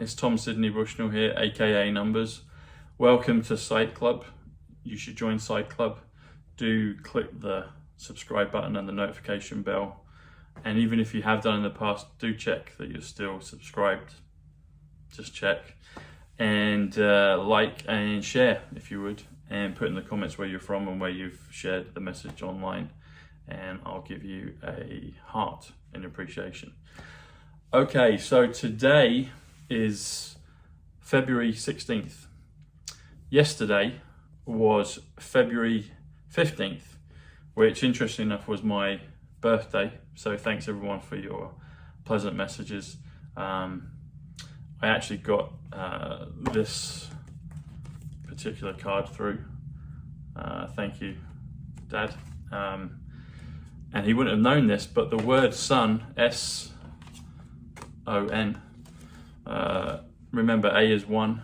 It's Tom Sidney Bushnell here, aka Numbers. Welcome to Psych Club. You should join Psych Club. Do click the subscribe button and the notification bell. And even if you have done in the past, do check that you're still subscribed. Just check. And like and share if you would. And put in the comments where you're from and where you've shared the message online. And I'll give you a heart in appreciation. Okay, so today is February 16th. Yesterday was February 15th, which interesting enough was my birthday. So thanks everyone for your pleasant messages. I actually got this particular card through. Thank you, Dad. And he wouldn't have known this, but the word son, S-O-N, remember A is 1,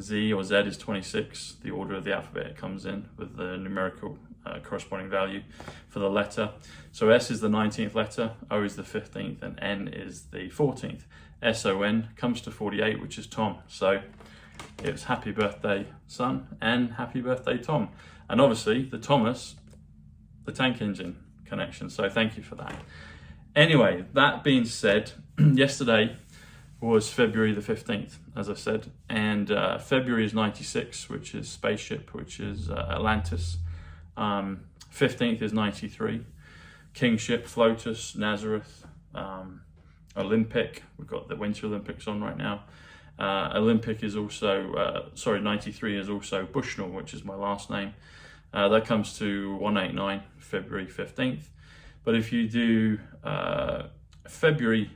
Z or Z is 26, the order of the alphabet it comes in with the numerical corresponding value for the letter. So S is the 19th letter, O is the 15th, and N is the 14th. S-O-N comes to 48, which is Tom. So it's happy birthday, son, and happy birthday, Tom. And obviously the Thomas, the tank engine connection. So thank you for that. Anyway, that being said, yesterday was February the 15th, as I said, and February is 96, which is spaceship, which is Atlantis. 15th is 93, kingship, Flotus, Nazareth, Olympic. We've got the Winter Olympics on right now. Olympic is also, 93 is also Bushnell, which is my last name. That comes to 189, February 15th. But if you do February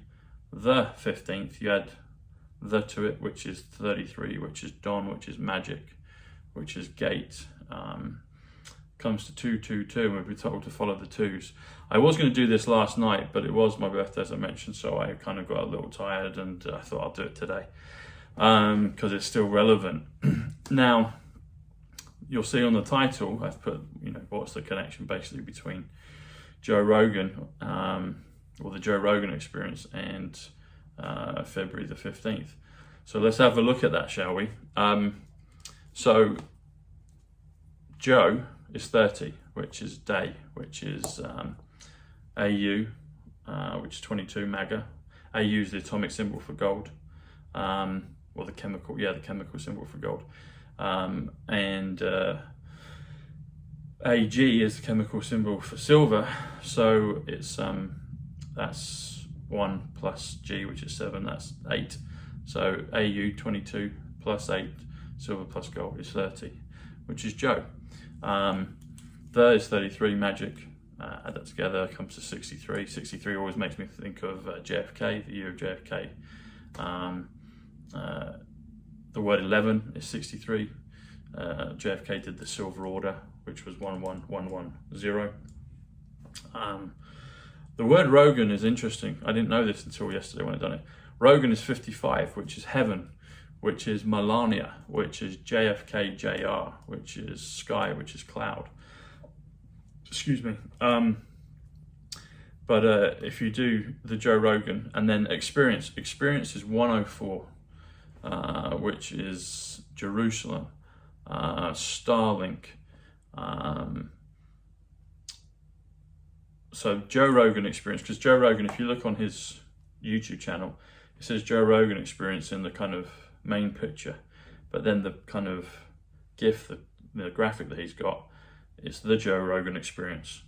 the 15th, you add the to it, which is 33, which is dawn, which is magic, which is gate. Comes to 222, and we've been told to follow the twos. I was going to do this last night, but it was my birthday, as I mentioned, so I kind of got a little tired, and I thought I'll do it today because it's still relevant. Now, you'll see on the title, I've put, what's the connection basically between Joe Rogan, or the Joe Rogan Experience, and February the 15th. So let's have a look at that, shall we? So Joe is 30, which is day, which is AU, which is 22, MAGA. AU is the atomic symbol for gold, or the chemical symbol for gold. And AG is the chemical symbol for silver. So it's that's 1 plus G, which is 7, that's 8. So AU 22 plus 8, silver plus gold is 30, which is Joe. There is 33, magic. Add that together, comes to 63. 63 always makes me think of JFK, the year of JFK. The word 11 is 63. JFK did the Silver Order, which was 11110. The word Rogan is interesting. I didn't know this until yesterday when I done it. Rogan is 55, which is heaven, which is Melania, which is JFK JR, which is sky, which is cloud. Excuse me. But if you do the Joe Rogan and then experience is 104, which is Jerusalem, Starlink. So Joe Rogan Experience, because Joe Rogan, if you look on his YouTube channel, it says Joe Rogan Experience in the kind of main picture, but then the kind of GIF, the graphic that he's got, it's the Joe Rogan Experience.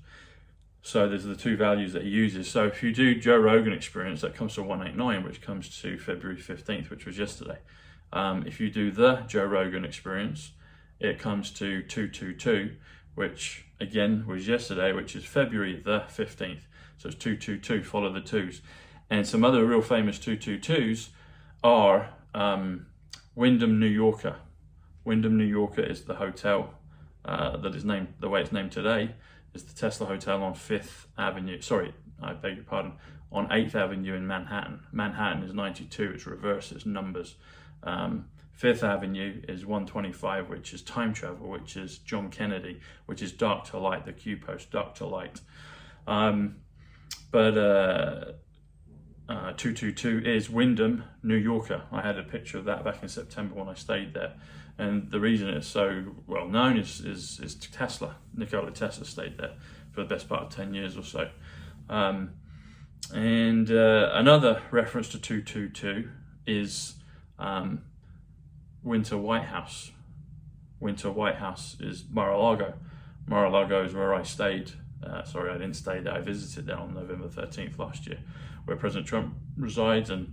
So there's the two values that he uses. So if you do Joe Rogan Experience, that comes to 189, which comes to February 15th, which was yesterday. If you do the Joe Rogan Experience, it comes to 222, which again was yesterday, which is February the 15th. So it's 222, follow the twos. And some other real famous 222s are Wyndham, New Yorker. Wyndham, New Yorker is the hotel that is named, the way it's named today, is the Tesla Hotel on 5th Avenue. Sorry, I beg your pardon, on 8th Avenue in Manhattan. Manhattan is 92, it's reverse, it's numbers. 5th Avenue is 125, which is time travel, which is John Kennedy, which is dark to light, the Q post, dark to light. But 222 is Wyndham, New Yorker. I had a picture of that back in September when I stayed there. And the reason it's so well known is Tesla. Nikola Tesla stayed there for the best part of 10 years or so. Another reference to 222 is Winter White House. Winter White House is Mar-a-Lago. Mar-a-Lago is where I stayed. Sorry, I didn't stay there. I visited there on November 13th last year, where President Trump resides, and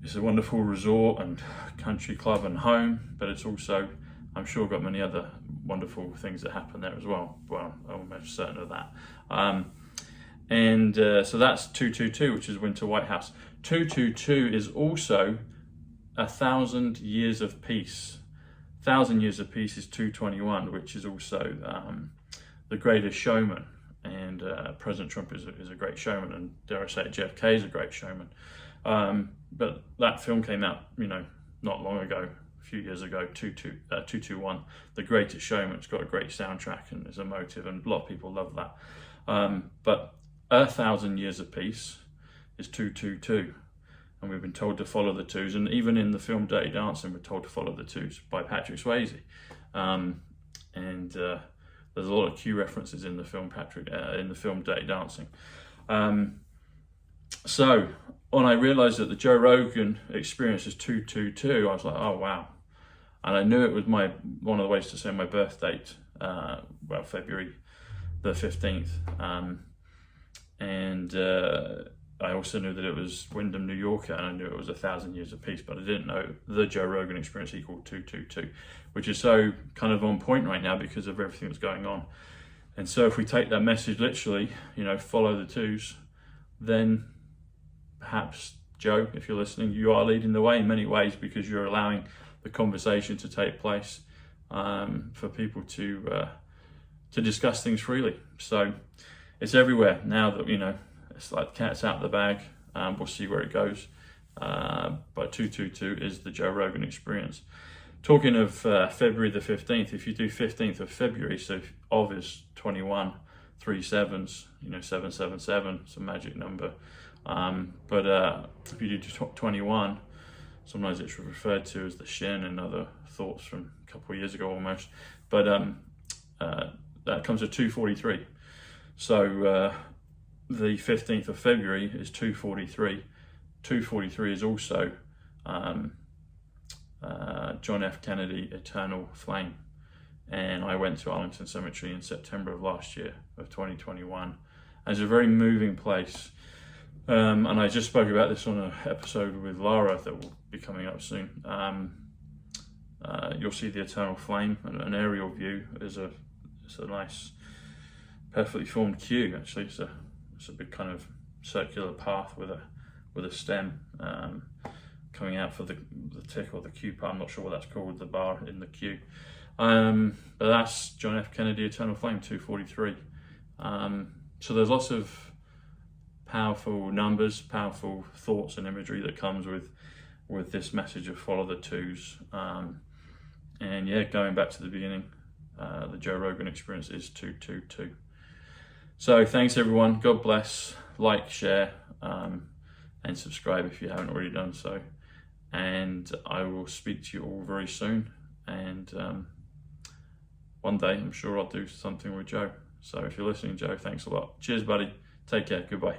it's a wonderful resort and country club and home, but it's also, I'm sure, got many other wonderful things that happen there as well. Well, I'm almost certain of that. So that's 222, which is Winter White House. 222 is also 1,000 years of peace. 1,000 years of peace is 221, which is also the greatest showman. And President Trump is a great showman, and dare I say it, JFK is a great showman. But that film came out, not long ago, a few years ago, 221, The Greatest Showman. It's got a great soundtrack and is emotive, and a lot of people love that. But 1,000 Years of Peace is 222, and we've been told to follow the twos, and even in the film Dirty Dancing, we're told to follow the twos by Patrick Swayze. There's a lot of Q references in the film in the film Dirty Dancing. So when I realized that the Joe Rogan Experience is 222, I was like, oh wow. And I knew it was one of the ways to say my birth date, February the 15th. I also knew that it was Wyndham, New Yorker, and I knew it was 1,000 Years of Peace, but I didn't know the Joe Rogan Experience equaled 222, which is so kind of on point right now because of everything that's going on. And so if we take that message literally, follow the twos, then perhaps, Joe, if you're listening, you are leading the way in many ways, because you're allowing the conversation to take place for people to discuss things freely. So it's everywhere now that, it's like the cat's out of the bag. We'll see where it goes. But 222 is the Joe Rogan Experience. Talking of February the 15th, if you do 15th of February, so of is 21, 3 sevens, 777, it's a magic number. But if you do 21, sometimes it's referred to as the shin, and other thoughts from a couple of years ago almost. But that comes to 243. So the 15th of February is 243. 243 is also John F. Kennedy, Eternal Flame. And I went to Arlington Cemetery in September of last year, of 2021. It's a very moving place. And I just spoke about this on an episode with Lara that will be coming up soon. You'll see the Eternal Flame, an aerial view. It's a nice, perfectly formed queue. Actually, it's a big kind of circular path with a stem coming out for the tick or the queue part. I'm not sure what that's called, the bar in the queue. But that's John F. Kennedy, Eternal Flame, 243. So there's lots of powerful numbers, powerful thoughts and imagery that comes with this message of follow the twos. And yeah, going back to the beginning, the Joe Rogan Experience is 222. So thanks everyone, God bless, like, share, and subscribe if you haven't already done so. And I will speak to you all very soon. And one day I'm sure I'll do something with Joe. So if you're listening, Joe, thanks a lot. Cheers, buddy. Take care. Goodbye.